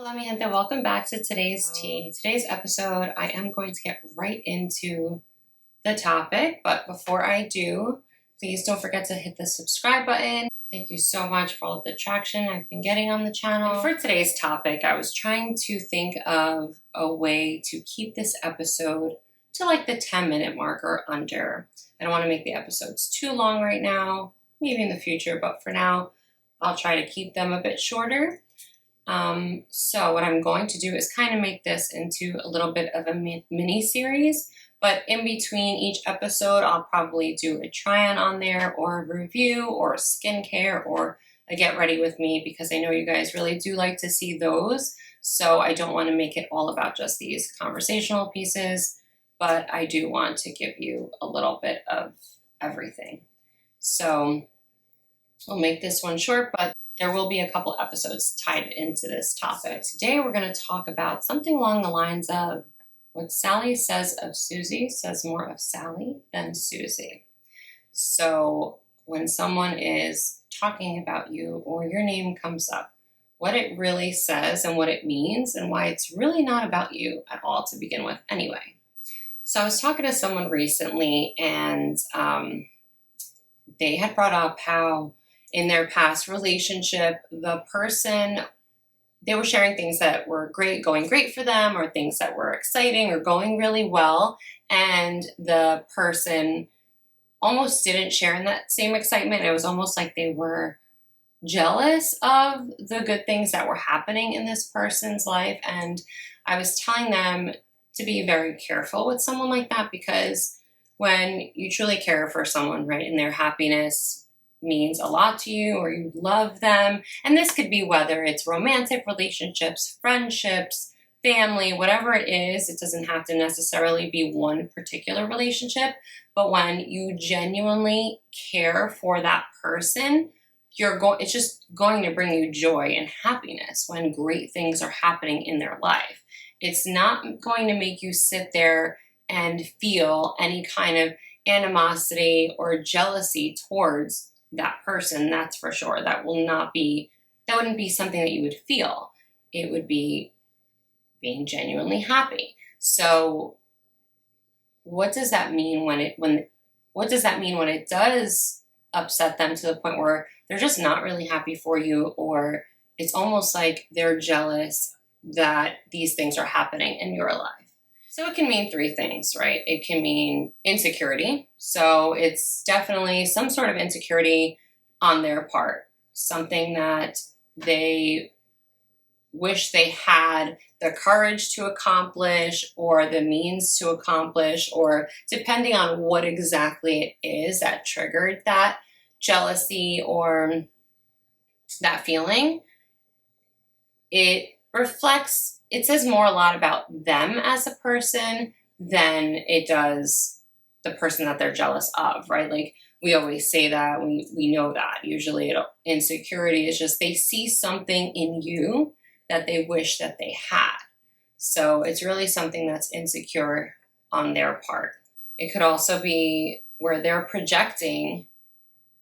Hola mi gente, welcome back to today's tea. Today's episode, I am going to get right into the topic, but before I do, please don't forget to hit the subscribe button. Thank you so much for all of the traction I've been getting on the channel. And for today's topic, I was trying to think of a way to keep this episode to like the 10-minute mark or under. I don't want to make the episodes too long right now, maybe in the future, but for now, I'll try to keep them a bit shorter. So what I'm going to do is kind of make this into a little bit of a mini series, but in between each episode, I'll probably do a try on there or a review or a skincare or a get ready with me, because I know you guys really do like to see those. So I don't want to make it all about just these conversational pieces, but I do want to give you a little bit of everything. So I'll make this one short, but there will be a couple episodes tied into this topic. Today we're going to talk about something along the lines of what Sally says of Susie says more of Sally than Susie. So when someone is talking about you or your name comes up, what it really says and what it means and why it's really not about you at all to begin with anyway. So I was talking to someone recently, and they had brought up how in their past relationship, the person, they were sharing things that were going great for them, or things that were exciting or going really well. And the person almost didn't share in that same excitement. It was almost like they were jealous of the good things that were happening in this person's life. And I was telling them to be very careful with someone like that, because when you truly care for someone, right, and their happiness means a lot to you, or you love them. And this could be whether it's romantic relationships, friendships, family, whatever it is. It doesn't have to necessarily be one particular relationship, but when you genuinely care for that person, it's just going to bring you joy and happiness when great things are happening in their life. It's not going to make you sit there and feel any kind of animosity or jealousy towards that person, that's for sure. That wouldn't be something that you would feel. It would be being genuinely happy. So what does that mean when it does upset them to the point where they're just not really happy for you, or it's almost like they're jealous that these things are happening in your life? So it can mean three things, right? It can mean insecurity. So it's definitely some sort of insecurity on their part, something that they wish they had the courage to accomplish or the means to accomplish, or depending on what exactly it is that triggered that jealousy or that feeling. It says a lot about them as a person than it does the person that they're jealous of, right? Like we always say that, we know that. Usually insecurity is just they see something in you that they wish that they had. So it's really something that's insecure on their part. It could also be where they're projecting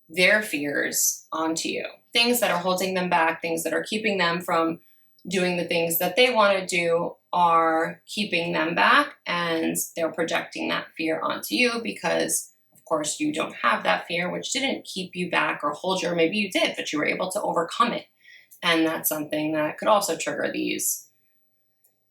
their fears onto you. Things that are holding them back, things that are keeping them from doing the things that they want to do are keeping them back, and they're projecting that fear onto you because, of course, you don't have that fear, which didn't keep you back or hold you, or maybe you did, but you were able to overcome it. And that's something that could also trigger these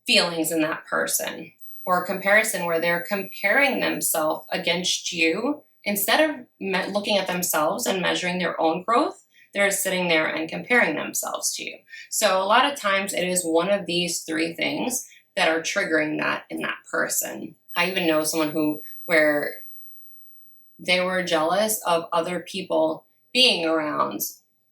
feelings in that person. Or a comparison where they're comparing themselves against you. Instead of looking at themselves and measuring their own growth, they're sitting there and comparing themselves to you. So a lot of times it is one of these three things that are triggering that in that person. I even know someone where they were jealous of other people being around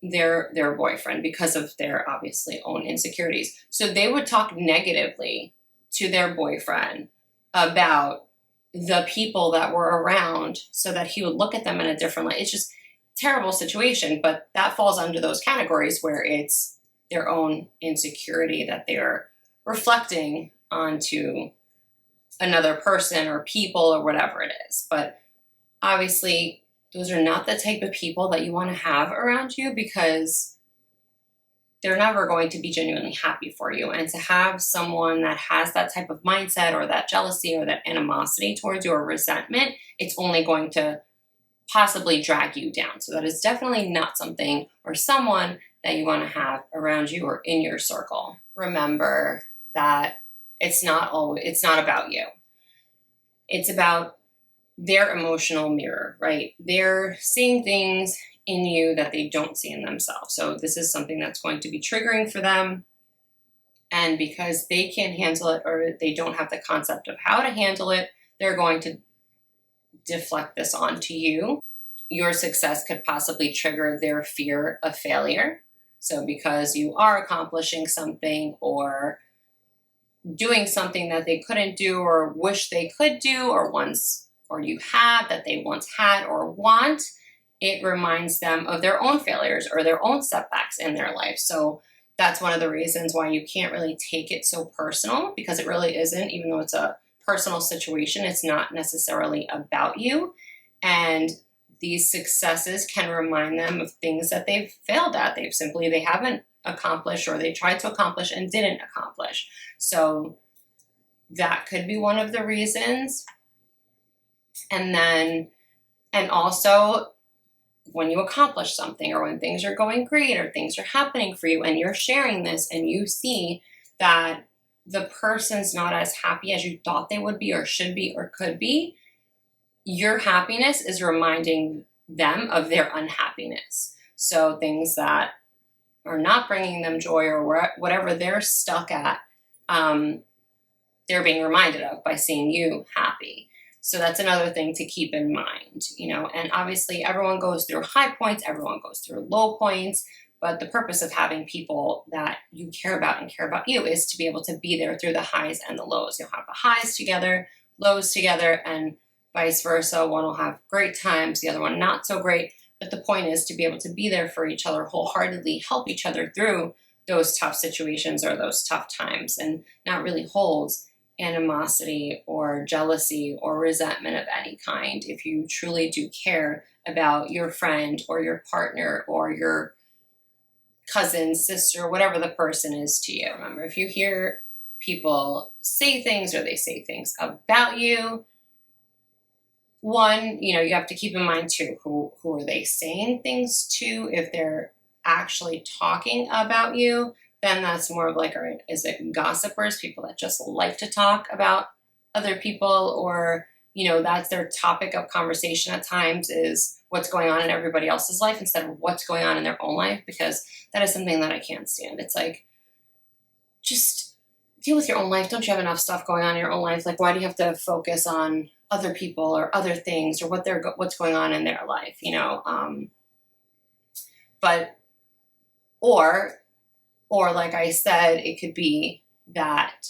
their boyfriend because of their obviously own insecurities. So they would talk negatively to their boyfriend about the people that were around so that he would look at them in a different light. It's just terrible situation, but that falls under those categories where it's their own insecurity that they're reflecting onto another person or people or whatever it is. But obviously those are not the type of people that you want to have around you, because they're never going to be genuinely happy for you. And to have someone that has that type of mindset or that jealousy or that animosity towards you or resentment, it's only going to possibly drag you down. So that is definitely not something or someone that you want to have around you or in your circle. Remember that it's not about you. It's about their emotional mirror, right? They're seeing things in you that they don't see in themselves. So this is something that's going to be triggering for them. And because they can't handle it or they don't have the concept of how to handle it, they're going to deflect this onto you. Your success could possibly trigger their fear of failure. So because you are accomplishing something or doing something that they couldn't do or wish they could do or you have that they once had or want, it reminds them of their own failures or their own setbacks in their life. So that's one of the reasons why you can't really take it so personal, because it really isn't. Even though it's a personal situation, it's not necessarily about you. And these successes can remind them of things that they've failed at. They haven't accomplished, or they tried to accomplish and didn't accomplish. So that could be one of the reasons. And also when you accomplish something or when things are going great or things are happening for you and you're sharing this and you see that the person's not as happy as you thought they would be or should be or could be, your happiness is reminding them of their unhappiness. So things that are not bringing them joy or whatever they're stuck at, they're being reminded of by seeing you happy. So that's another thing to keep in mind, and obviously everyone goes through high points, everyone goes through low points, but the purpose of having people that you care about and care about you is to be able to be there through the highs and the lows. You'll have the highs together, lows together, and vice versa. One will have great times, the other one not so great. But the point is to be able to be there for each other wholeheartedly, help each other through those tough situations or those tough times, and not really hold animosity or jealousy or resentment of any kind. If you truly do care about your friend or your partner or your cousin, sister, whatever the person is to you. Remember, if you hear people say things or they say things about you, one, you have to keep in mind too, who are they saying things to? If they're actually talking about you, then that's more of like, all right, is it gossipers, people that just like to talk about other people, or, that's their topic of conversation at times is what's going on in everybody else's life instead of what's going on in their own life, because that is something that I can't stand. It's like, just deal with your own life. Don't you have enough stuff going on in your own life? Like, why do you have to focus on other people or other things or what's going on in their life, or like I said, it could be that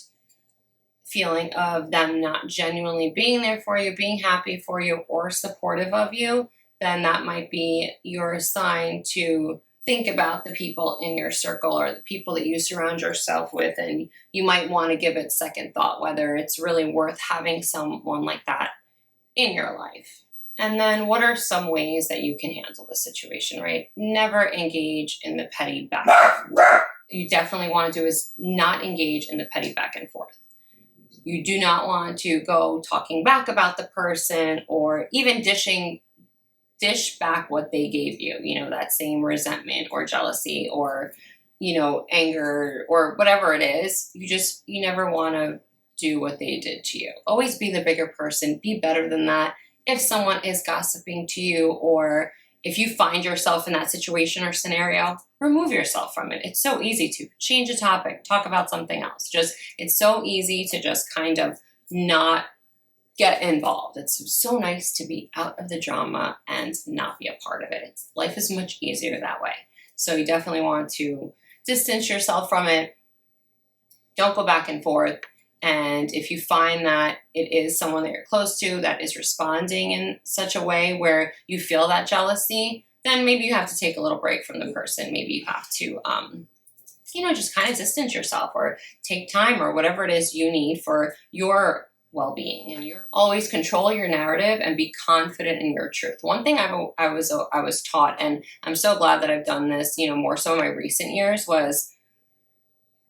feeling of them not genuinely being there for you, being happy for you, or supportive of you. Then that might be your sign to think about the people in your circle or the people that you surround yourself with, and you might want to give it second thought whether it's really worth having someone like that in your life. And then what are some ways that you can handle the situation, right? Never engage in the petty back and forth. You definitely want to do is not engage in the petty back and forth. You do not want to go talking back about the person or even dish back what they gave you, that same resentment or jealousy or, anger or whatever it is. You never want to do what they did to you. Always be the bigger person, be better than that. If someone is gossiping to you, or if you find yourself in that situation or scenario, remove yourself from it. It's so easy to change a topic, talk about something else. It's so easy to just kind of not get involved. It's so nice to be out of the drama and not be a part of it. Life is much easier that way. So you definitely want to distance yourself from it. Don't go back and forth. And if you find that it is someone that you're close to that is responding in such a way where you feel that jealousy, then maybe you have to take a little break from the person. Maybe you have to, just kind of distance yourself or take time or whatever it is you need for your well-being, and you're always control your narrative and be confident in your truth. One thing I was taught, and I'm so glad that I've done this, more so in my recent years, was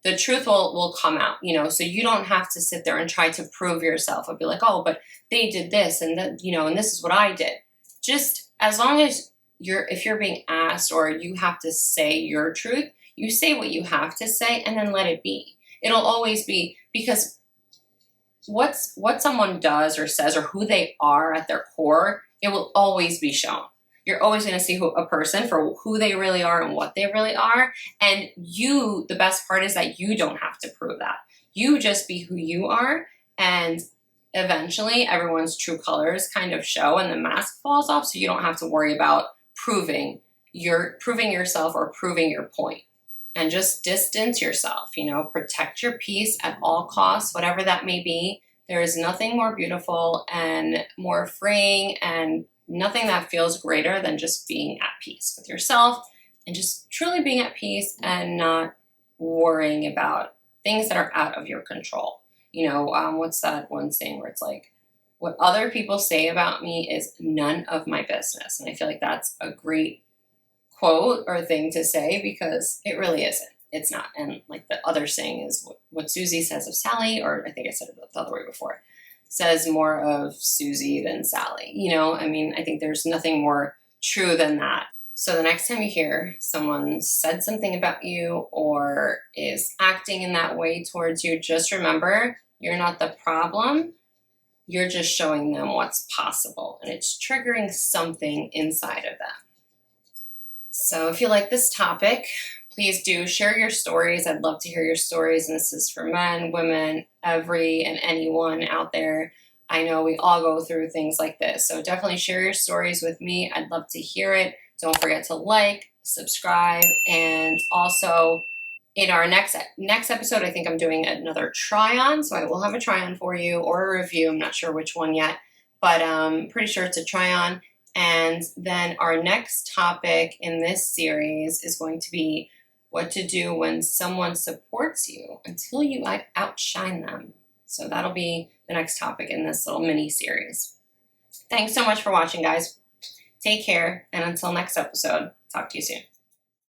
the truth will come out, so you don't have to sit there and try to prove yourself or be like, oh, but they did this and that, and this is what I did. Just as long as if you're being asked or you have to say your truth, you say what you have to say and then let it be. It'll always be, because what someone does or says or who they are at their core, it will always be shown. You're always going to see a person for who they really are and what they really are. And the best part is that you don't have to prove that. You just be who you are, and eventually everyone's true colors kind of show and the mask falls off, so you don't have to worry about proving yourself or proving your point. And just distance yourself, protect your peace at all costs, whatever that may be. There is nothing more beautiful and more freeing, and nothing that feels greater than just being at peace with yourself and just truly being at peace and not worrying about things that are out of your control. What's that one saying where it's like, what other people say about me is none of my business. And I feel like that's a great quote or thing to say, because it really isn't. It's not. And like the other saying is what Susie says of Sally, or I think I said it the other way before, says more of Susie than Sally. I think there's nothing more true than that. So the next time you hear someone said something about you or is acting in that way towards you, just remember, you're not the problem. You're just showing them what's possible, and it's triggering something inside of them. So if you like this topic, please do share your stories. I'd love to hear your stories. And this is for men, women, every and anyone out there. I know we all go through things like this. So definitely share your stories with me. I'd love to hear it. Don't forget to like, subscribe, and also in our next episode, I think I'm doing another try-on. So I will have a try-on for you, or a review. I'm not sure which one yet, but I'm pretty sure it's a try-on. And then our next topic in this series is going to be what to do when someone supports you until you outshine them. So that'll be the next topic in this little mini series. Thanks so much for watching, guys. Take care, and until next episode, talk to you soon.